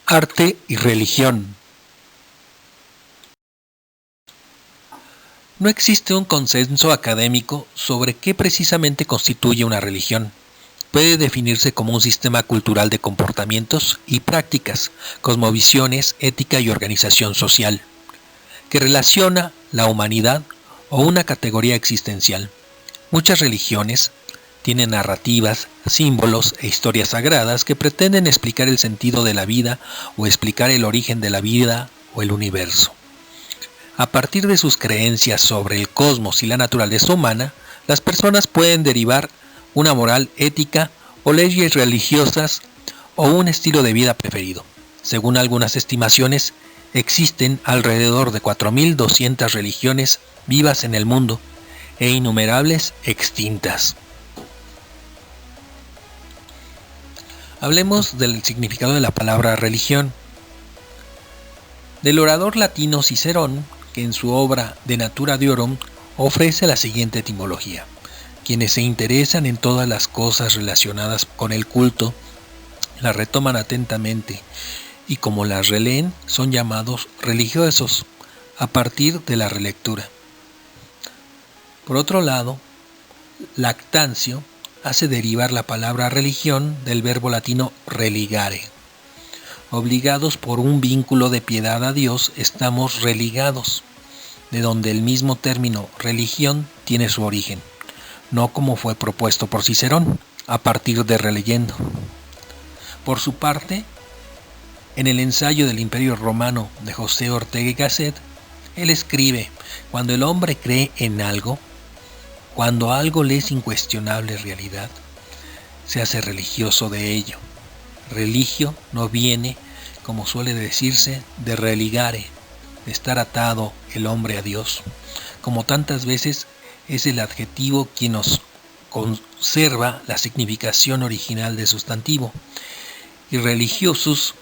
Arte y religión. No existe un consenso académico sobre qué precisamente constituye una religión. Puede definirse como un sistema cultural de comportamientos y prácticas, cosmovisiones, ética y organización social, que relaciona la humanidad o una categoría existencial. Muchas religiones tienen narrativas, símbolos e historias sagradas que pretenden explicar el sentido de la vida o explicar el origen de la vida o el universo. A partir de sus creencias sobre el cosmos y la naturaleza humana, las personas pueden derivar una moral ética o leyes religiosas o un estilo de vida preferido. Según algunas estimaciones, existen alrededor de 4.200 religiones vivas en el mundo e innumerables extintas. Hablemos del significado de la palabra religión. Del orador latino Cicerón, que en su obra De Natura Deorum ofrece la siguiente etimología. Quienes se interesan en todas las cosas relacionadas con el culto, las retoman atentamente y como las releen son llamados religiosos a partir de la relectura. Por otro lado, Lactancio hace derivar la palabra religión del verbo latino religare. Obligados por un vínculo de piedad a Dios, estamos religados, de donde el mismo término religión tiene su origen, no como fue propuesto por Cicerón, a partir de releyendo. Por su parte, en el ensayo del Imperio Romano de José Ortega y Gasset, él escribe: cuando el hombre cree en algo, cuando algo le es incuestionable realidad, se hace religioso de ello. Religio no viene, como suele decirse, de religare, de estar atado el hombre a Dios. Como tantas veces es el adjetivo quien nos conserva la significación original de sustantivo. Y religiosus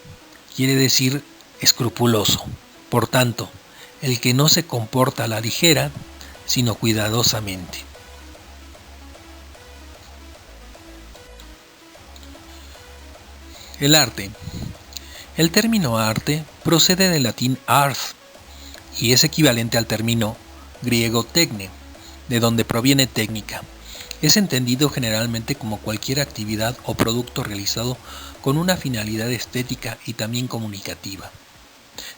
quiere decir escrupuloso. Por tanto, el que no se comporta a la ligera, sino cuidadosamente. El arte. El término arte procede del latín ars y es equivalente al término griego techne, de donde proviene técnica. Es entendido generalmente como cualquier actividad o producto realizado con una finalidad estética y también comunicativa,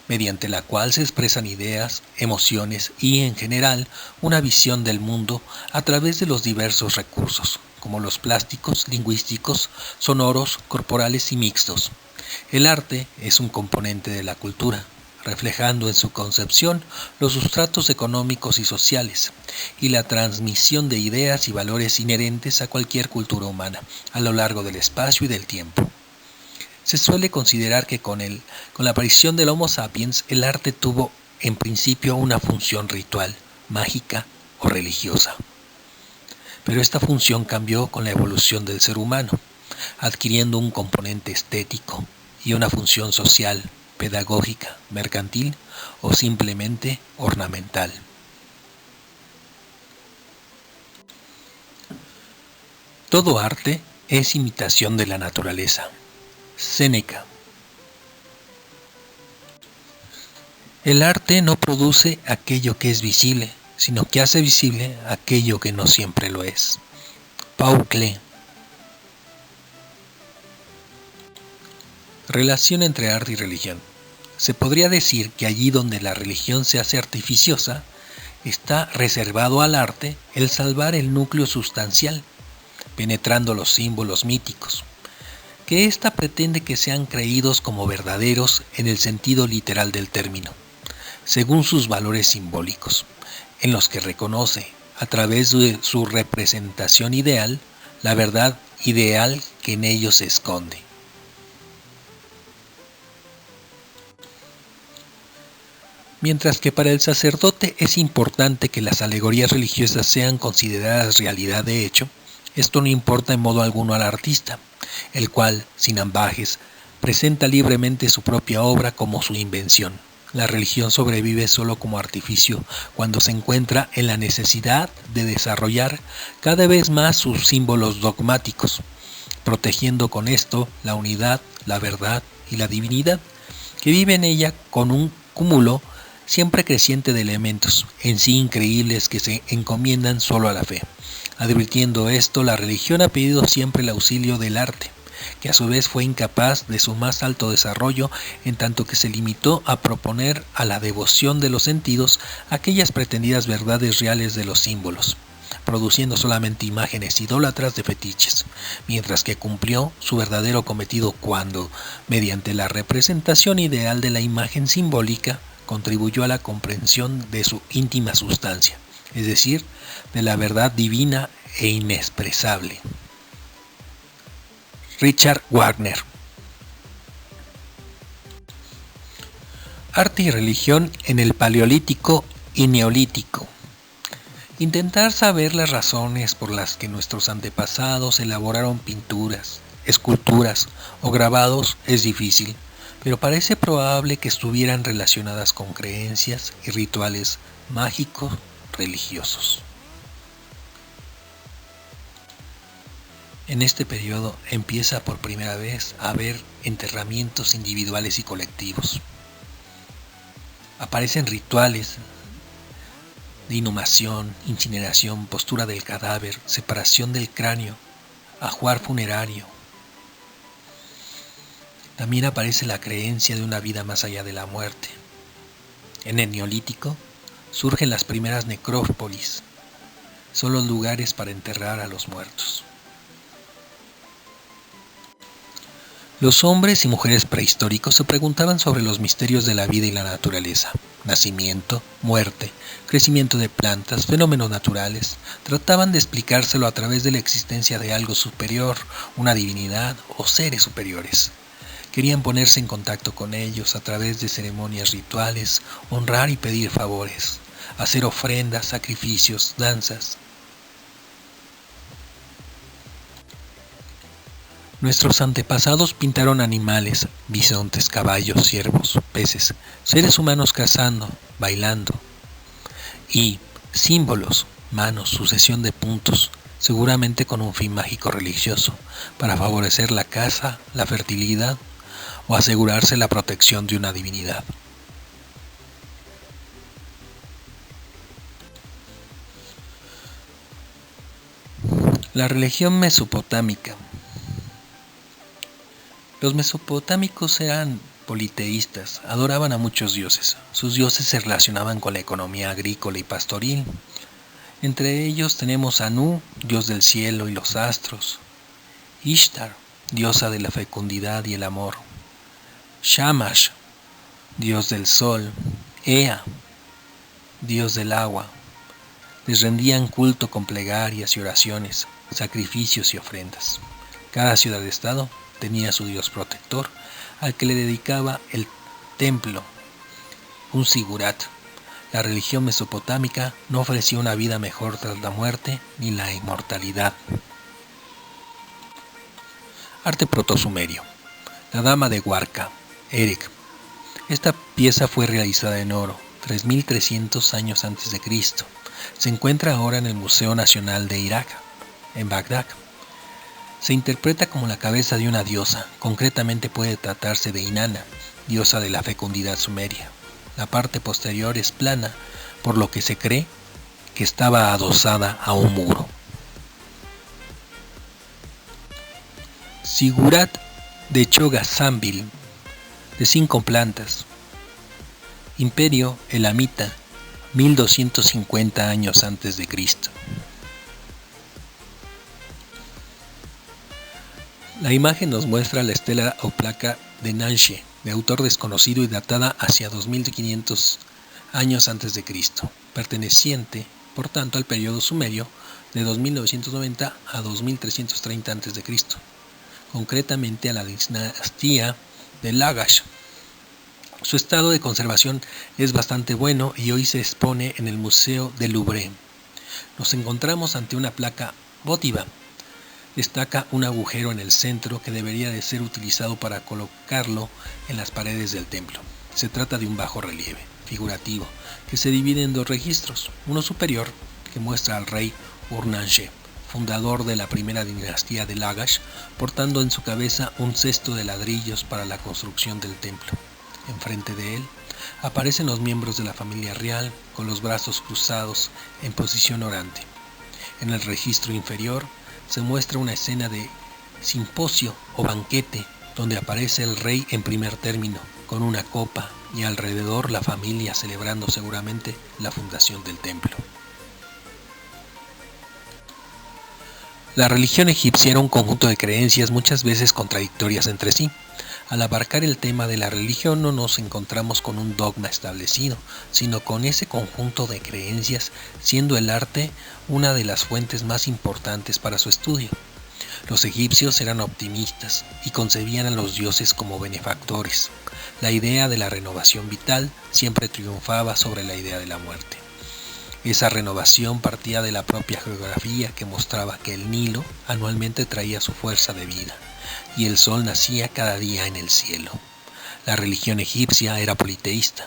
mediante la cual se expresan ideas, emociones y, en general, una visión del mundo a través de los diversos recursos, como los plásticos, lingüísticos, sonoros, corporales y mixtos. El arte es un componente de la cultura, reflejando en su concepción los sustratos económicos y sociales, y la transmisión de ideas y valores inherentes a cualquier cultura humana, a lo largo del espacio y del tiempo. Se suele considerar que con la aparición del Homo sapiens, el arte tuvo en principio una función ritual, mágica o religiosa. Pero esta función cambió con la evolución del ser humano, adquiriendo un componente estético y una función social, pedagógica, mercantil o simplemente ornamental. Todo arte es imitación de la naturaleza. Séneca. El arte no produce aquello que es visible, sino que hace visible aquello que no siempre lo es. Paul Klee. Relación entre arte y religión. Se podría decir que allí donde la religión se hace artificiosa, está reservado al arte el salvar el núcleo sustancial, penetrando los símbolos míticos, que ésta pretende que sean creídos como verdaderos en el sentido literal del término, según sus valores simbólicos, en los que reconoce, a través de su representación ideal, la verdad ideal que en ellos se esconde. Mientras que para el sacerdote es importante que las alegorías religiosas sean consideradas realidad de hecho, esto no importa en modo alguno al artista, el cual, sin ambajes, presenta libremente su propia obra como su invención. La religión sobrevive solo como artificio cuando se encuentra en la necesidad de desarrollar cada vez más sus símbolos dogmáticos, protegiendo con esto la unidad, la verdad y la divinidad, que vive en ella con un cúmulo siempre creciente de elementos, en sí increíbles, que se encomiendan solo a la fe. Advirtiendo esto, la religión ha pedido siempre el auxilio del arte, que a su vez fue incapaz de su más alto desarrollo, en tanto que se limitó a proponer a la devoción de los sentidos aquellas pretendidas verdades reales de los símbolos, produciendo solamente imágenes idólatras de fetiches, mientras que cumplió su verdadero cometido cuando, mediante la representación ideal de la imagen simbólica, contribuyó a la comprensión de su íntima sustancia, es decir, de la verdad divina e inexpresable. Richard Wagner. Arte y religión en el Paleolítico y Neolítico. Intentar saber las razones por las que nuestros antepasados elaboraron pinturas, esculturas o grabados es difícil, pero parece probable que estuvieran relacionadas con creencias y rituales mágicos religiosos. En este periodo empieza por primera vez a haber enterramientos individuales y colectivos. Aparecen rituales de inhumación, incineración, postura del cadáver, separación del cráneo, ajuar funerario. También aparece la creencia de una vida más allá de la muerte. En el Neolítico surgen las primeras necrópolis, son los lugares para enterrar a los muertos. Los hombres y mujeres prehistóricos se preguntaban sobre los misterios de la vida y la naturaleza, nacimiento, muerte, crecimiento de plantas, fenómenos naturales. Trataban de explicárselo a través de la existencia de algo superior, una divinidad o seres superiores. Querían ponerse en contacto con ellos a través de ceremonias rituales, honrar y pedir favores, hacer ofrendas, sacrificios, danzas. Nuestros antepasados pintaron animales, bisontes, caballos, ciervos, peces, seres humanos cazando, bailando, y símbolos, manos, sucesión de puntos, seguramente con un fin mágico religioso, para favorecer la caza, la fertilidad o asegurarse la protección de una divinidad. La religión mesopotámica. Los mesopotámicos eran politeístas, adoraban a muchos dioses. Sus dioses se relacionaban con la economía agrícola y pastoril. Entre ellos tenemos a Nu, dios del cielo y los astros; Ishtar, diosa de la fecundidad y el amor; Shamash, dios del sol; Ea, dios del agua. Les rendían culto con plegarias y oraciones, sacrificios y ofrendas. Cada ciudad-estado tenía su dios protector, al que le dedicaba el templo, un sigurat. La religión mesopotámica no ofrecía una vida mejor tras la muerte ni la inmortalidad. Arte protosumerio. La dama de Huarca, Erech. Esta pieza fue realizada en oro, 3300 años antes de Cristo. Se encuentra ahora en el Museo Nacional de Irak, en Bagdad. Se interpreta como la cabeza de una diosa, concretamente puede tratarse de Inanna, diosa de la fecundidad sumeria. La parte posterior es plana, por lo que se cree que estaba adosada a un muro. Sigurat de Choga-Zambil, de 5 plantas. Imperio Elamita, 1250 años antes de Cristo. La imagen nos muestra la estela o placa de Nanshe, de autor desconocido y datada hacia 2500 años antes de Cristo, perteneciente, por tanto, al periodo sumerio de 2990 a 2330 antes de Cristo, concretamente a la dinastía de Lagash. Su estado de conservación es bastante bueno y hoy se expone en el Museo del Louvre. Nos encontramos ante una placa votiva. Destaca un agujero en el centro que debería de ser utilizado para colocarlo en las paredes del templo. Se trata de un bajo relieve figurativo que se divide en 2 registros, uno superior que muestra al rey Ur-Nanshe, fundador de la primera dinastía de Lagash, portando en su cabeza un cesto de ladrillos para la construcción del templo. Enfrente de él aparecen los miembros de la familia real con los brazos cruzados en posición orante. En el registro inferior se muestra una escena de simposio o banquete donde aparece el rey en primer término con una copa y alrededor la familia celebrando seguramente la fundación del templo. La religión egipcia era un conjunto de creencias muchas veces contradictorias entre sí. Al abarcar el tema de la religión no nos encontramos con un dogma establecido, sino con ese conjunto de creencias, siendo el arte una de las fuentes más importantes para su estudio. Los egipcios eran optimistas y concebían a los dioses como benefactores. La idea de la renovación vital siempre triunfaba sobre la idea de la muerte. Esa renovación partía de la propia geografía que mostraba que el Nilo anualmente traía su fuerza de vida y el sol nacía cada día en el cielo. La religión egipcia era politeísta,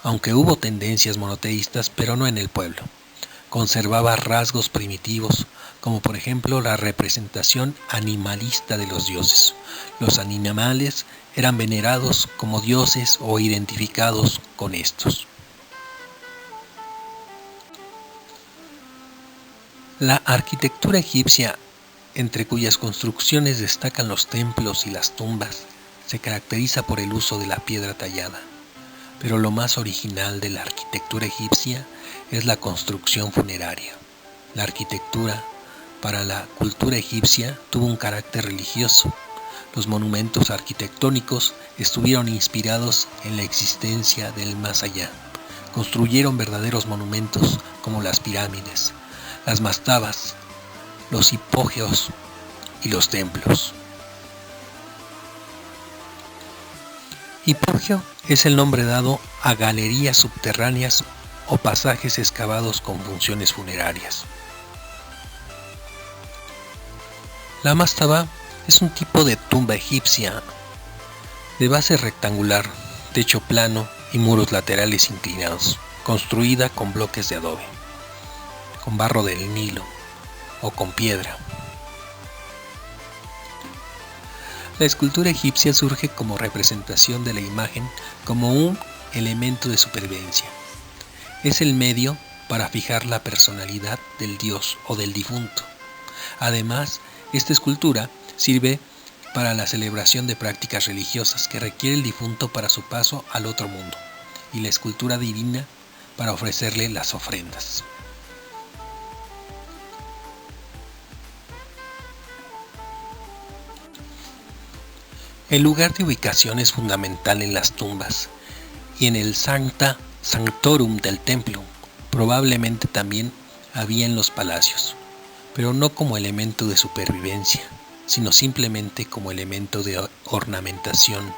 aunque hubo tendencias monoteístas, pero no en el pueblo. Conservaba rasgos primitivos, como por ejemplo la representación animalista de los dioses. Los animales eran venerados como dioses o identificados con estos. La arquitectura egipcia, entre cuyas construcciones destacan los templos y las tumbas, se caracteriza por el uso de la piedra tallada. Pero lo más original de la arquitectura egipcia es la construcción funeraria. La arquitectura, para la cultura egipcia, tuvo un carácter religioso. Los monumentos arquitectónicos estuvieron inspirados en la existencia del más allá. Construyeron verdaderos monumentos como las pirámides, las mastabas, los hipógeos y los templos. Hipogeo es el nombre dado a galerías subterráneas o pasajes excavados con funciones funerarias. La mastaba es un tipo de tumba egipcia de base rectangular, techo plano y muros laterales inclinados, construida con bloques de adobe, con barro del Nilo o con piedra. La escultura egipcia surge como representación de la imagen como un elemento de supervivencia. Es el medio para fijar la personalidad del dios o del difunto. Además, esta escultura sirve para la celebración de prácticas religiosas que requiere el difunto para su paso al otro mundo, y la escultura divina para ofrecerle las ofrendas. El lugar de ubicación es fundamental en las tumbas y en el Sancta Sanctorum del templo. Probablemente también había en los palacios, pero no como elemento de supervivencia, sino simplemente como elemento de ornamentación.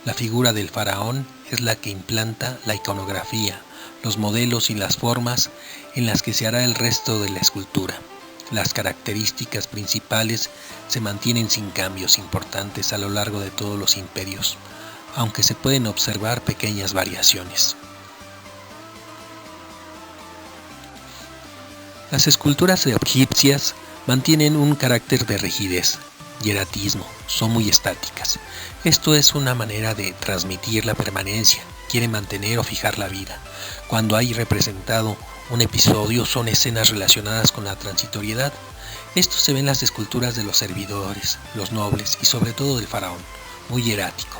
La figura del faraón es la que implanta la iconografía, los modelos y las formas en las que se hará el resto de la escultura. Las características principales se mantienen sin cambios importantes a lo largo de todos los imperios, aunque se pueden observar pequeñas variaciones. Las esculturas egipcias mantienen un carácter de rigidez y eratismo, son muy estáticas. Esto es una manera de transmitir la permanencia, quiere mantener o fijar la vida. Cuando hay representado un episodio son escenas relacionadas con la transitoriedad. Esto se ve en las esculturas de los servidores, los nobles y sobre todo del faraón, muy hierático.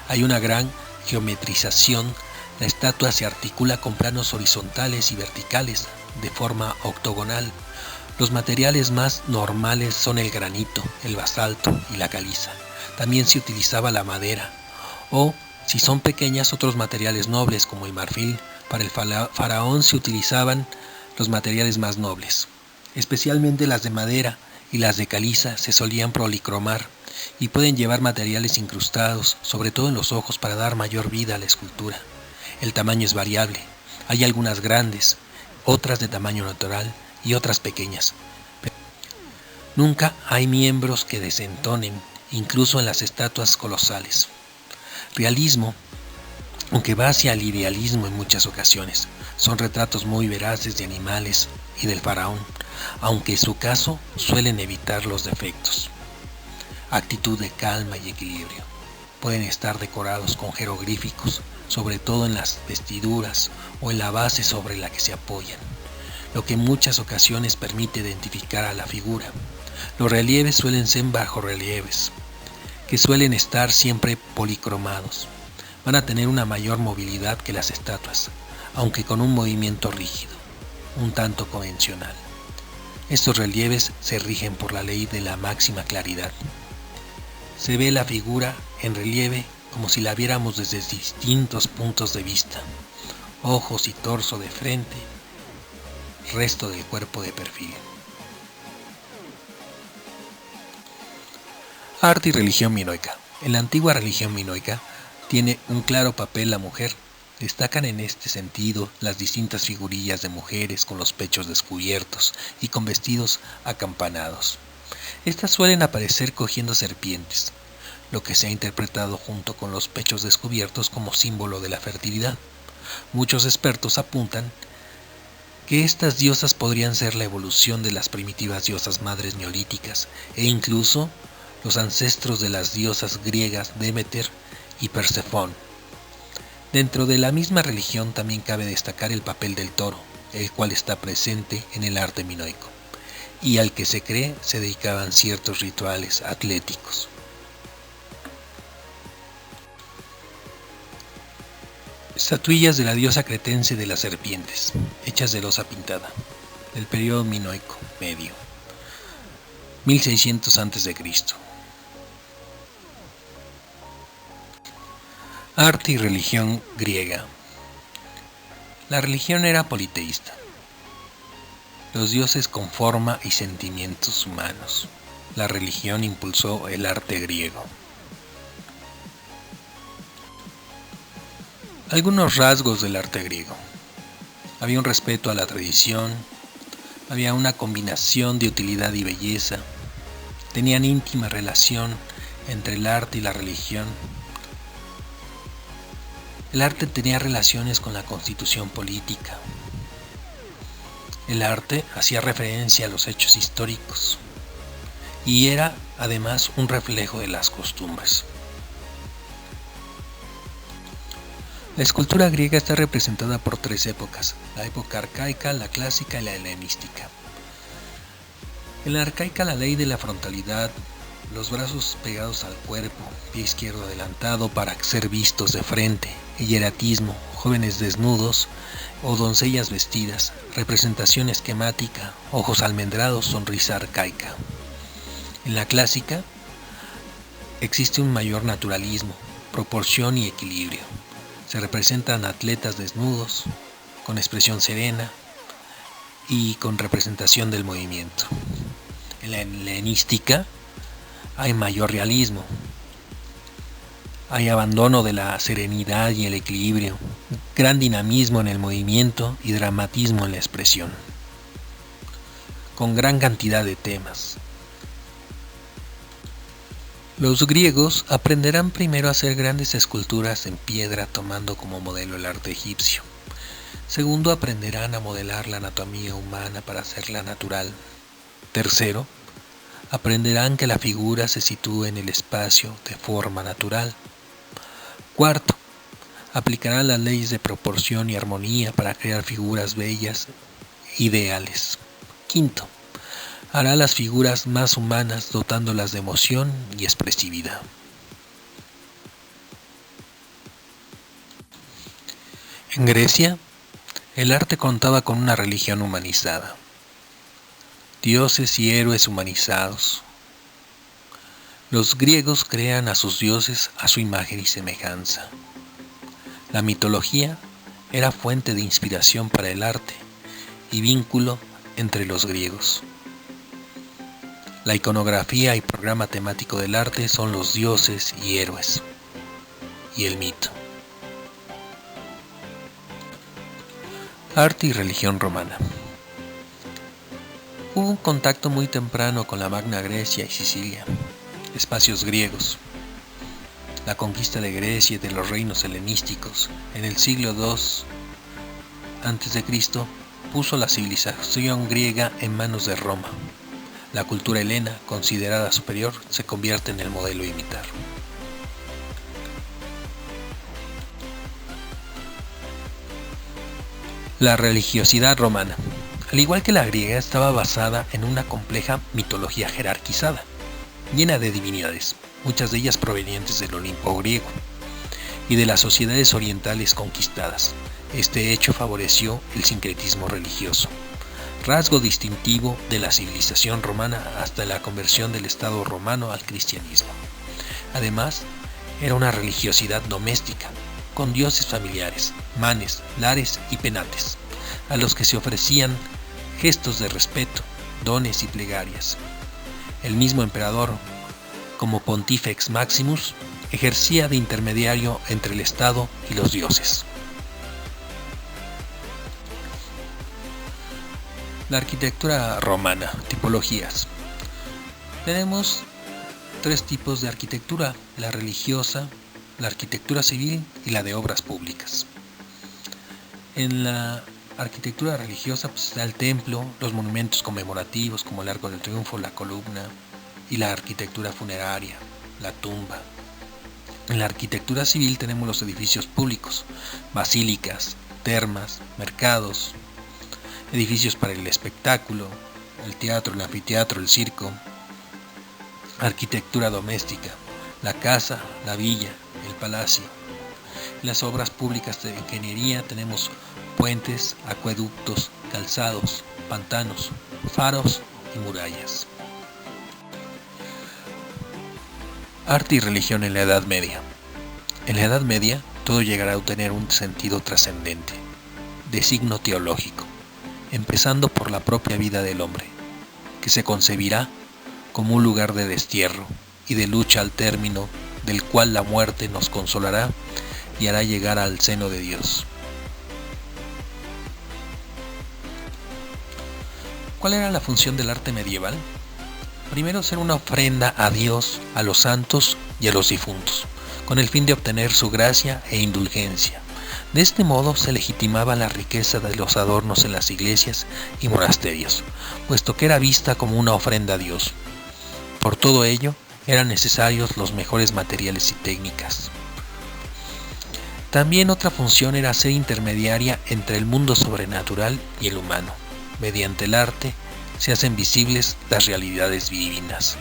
Hay una gran geometrización, la estatua se articula con planos horizontales y verticales, de forma octogonal. Los materiales más normales son el granito, el basalto y la caliza. También se utilizaba la madera, o si son pequeñas otros materiales nobles como el marfil. Para el faraón se utilizaban los materiales más nobles, especialmente las de madera y las de caliza se solían policromar y pueden llevar materiales incrustados, sobre todo en los ojos para dar mayor vida a la escultura. El tamaño es variable, hay algunas grandes, otras de tamaño natural y otras pequeñas. Nunca hay miembros que desentonen, incluso en las estatuas colosales. Realismo, aunque va hacia el idealismo en muchas ocasiones. Son retratos muy veraces de animales y del faraón, aunque en su caso suelen evitar los defectos. Actitud de calma y equilibrio. Pueden estar decorados con jeroglíficos, sobre todo en las vestiduras o en la base sobre la que se apoyan, lo que en muchas ocasiones permite identificar a la figura. Los relieves suelen ser bajorrelieves, que suelen estar siempre policromados. Van a tener una mayor movilidad que las estatuas, aunque con un movimiento rígido, un tanto convencional. Estos relieves se rigen por la ley de la máxima claridad. Se ve la figura en relieve como si la viéramos desde distintos puntos de vista: ojos y torso de frente, resto del cuerpo de perfil. Arte y religión minoica. En la antigua religión minoica tiene un claro papel la mujer. Destacan en este sentido las distintas figurillas de mujeres con los pechos descubiertos y con vestidos acampanados. Estas suelen aparecer cogiendo serpientes, lo que se ha interpretado junto con los pechos descubiertos como símbolo de la fertilidad. Muchos expertos apuntan que estas diosas podrían ser la evolución de las primitivas diosas madres neolíticas e incluso los ancestros de las diosas griegas Demeter y Persefón. Dentro de la misma religión también cabe destacar el papel del toro, el cual está presente en el arte minoico, y al que se cree se dedicaban ciertos rituales atléticos. Estatuillas de la diosa cretense de las serpientes, hechas de losa pintada, del periodo minoico medio, 1600 a.C. Arte y religión griega. La religión era politeísta. Los dioses con forma y sentimientos humanos. La religión impulsó el arte griego. Algunos rasgos del arte griego. Había un respeto a la tradición, había una combinación de utilidad y belleza, tenían íntima relación entre el arte y la religión. El arte tenía relaciones con la constitución política. El arte hacía referencia a los hechos históricos y era además un reflejo de las costumbres. La escultura griega está representada por tres épocas: la época arcaica, la clásica y la helenística. En la arcaica, la ley de la frontalidad, los brazos pegados al cuerpo, pie izquierdo adelantado para ser vistos de frente, el hieratismo, jóvenes desnudos o doncellas vestidas, representación esquemática, ojos almendrados, sonrisa arcaica. En la clásica existe un mayor naturalismo, proporción y equilibrio. Se representan atletas desnudos, con expresión serena y con representación del movimiento. En la helenística hay mayor realismo, hay abandono de la serenidad y el equilibrio, gran dinamismo en el movimiento y dramatismo en la expresión, con gran cantidad de temas. Los griegos aprenderán primero a hacer grandes esculturas en piedra tomando como modelo el arte egipcio. Segundo, aprenderán a modelar la anatomía humana para hacerla natural. Tercero, aprenderán que la figura se sitúe en el espacio de forma natural. Cuarto, aplicarán las leyes de proporción y armonía para crear figuras bellas, ideales. Quinto, hará las figuras más humanas dotándolas de emoción y expresividad. En Grecia, el arte contaba con una religión humanizada. Dioses y héroes humanizados. Los griegos crean a sus dioses a su imagen y semejanza. La mitología era fuente de inspiración para el arte y vínculo entre los griegos. La iconografía y programa temático del arte son los dioses y héroes, y el mito. Arte y religión romana. Hubo un contacto muy temprano con la Magna Grecia y Sicilia, espacios griegos. La conquista de Grecia y de los reinos helenísticos en el siglo II a.C. puso la civilización griega en manos de Roma. La cultura helena, considerada superior, se convierte en el modelo a imitar. La religiosidad romana, al igual que la griega, estaba basada en una compleja mitología jerarquizada, llena de divinidades, muchas de ellas provenientes del Olimpo griego y de las sociedades orientales conquistadas. Este hecho favoreció el sincretismo religioso, rasgo distintivo de la civilización romana hasta la conversión del Estado romano al cristianismo. Además, era una religiosidad doméstica, con dioses familiares, manes, lares y penates, a los que se ofrecían gestos de respeto, dones y plegarias. El mismo emperador, como Pontifex Maximus, ejercía de intermediario entre el Estado y los dioses. La arquitectura romana, tipologías. Tenemos tres tipos de arquitectura: la religiosa, la arquitectura civil y la de obras públicas. En la arquitectura religiosa está el templo, los monumentos conmemorativos como el Arco del Triunfo, la columna, y la arquitectura funeraria, la tumba. En la arquitectura civil tenemos los edificios públicos, basílicas, termas, mercados, edificios para el espectáculo, el teatro, el anfiteatro, el circo. Arquitectura doméstica, la casa, la villa, el palacio. En las obras públicas de ingeniería tenemos puentes, acueductos, calzados, pantanos, faros y murallas. Arte y religión en la Edad Media. En la Edad Media todo llegará a tener un sentido trascendente, de signo teológico, empezando por la propia vida del hombre, que se concebirá como un lugar de destierro y de lucha al término del cual la muerte nos consolará y hará llegar al seno de Dios. ¿Cuál era la función del arte medieval? Primero, ser una ofrenda a Dios, a los santos y a los difuntos, con el fin de obtener su gracia e indulgencia. De este modo se legitimaba la riqueza de los adornos en las iglesias y monasterios, puesto que era vista como una ofrenda a Dios. Por todo ello, eran necesarios los mejores materiales y técnicas. También otra función era ser intermediaria entre el mundo sobrenatural y el humano. Mediante el arte se hacen visibles las realidades divinas.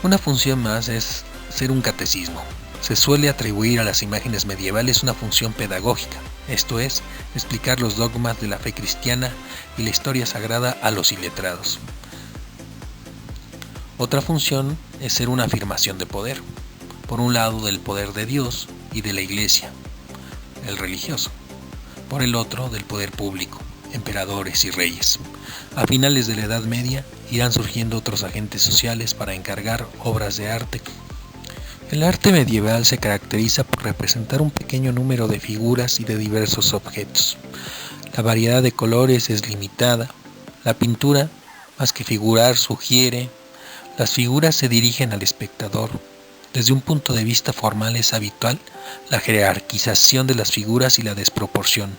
Una función más es ser un catecismo. Se suele atribuir a las imágenes medievales una función pedagógica, esto es, explicar los dogmas de la fe cristiana y la historia sagrada a los iletrados. Otra función es ser una afirmación de poder, por un lado del poder de Dios y de la Iglesia, el religioso, por el otro del poder público, emperadores y reyes. A finales de la Edad Media irán surgiendo otros agentes sociales para encargar obras de arte. El arte medieval se caracteriza por representar un pequeño número de figuras y de diversos objetos. La variedad de colores es limitada. La pintura, más que figurar, sugiere. Las figuras se dirigen al espectador. Desde un punto de vista formal es habitual la jerarquización de las figuras y la desproporción,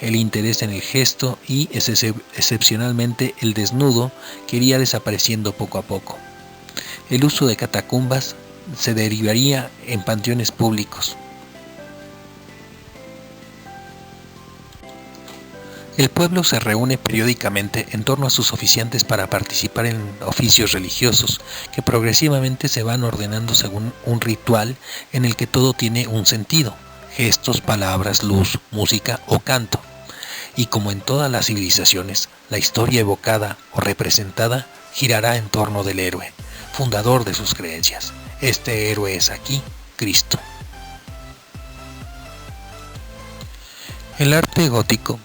el interés en el gesto y, excepcionalmente, el desnudo que iría desapareciendo poco a poco. El uso de catacumbas se derivaría en panteones públicos. El pueblo se reúne periódicamente en torno a sus oficiantes para participar en oficios religiosos que progresivamente se van ordenando según un ritual en el que todo tiene un sentido: gestos, palabras, luz, música o canto. Y como en todas las civilizaciones, la historia evocada o representada girará en torno del héroe, fundador de sus creencias. Este héroe es aquí Cristo. El arte gótico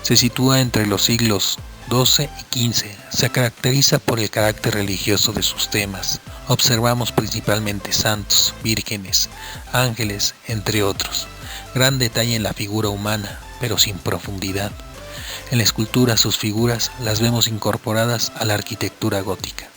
se sitúa entre los siglos XII y XV. Se caracteriza por el carácter religioso de sus temas. Observamos principalmente santos, vírgenes, ángeles, entre otros. Gran detalle en la figura humana, pero sin profundidad. En la escultura sus figuras las vemos incorporadas a la arquitectura gótica.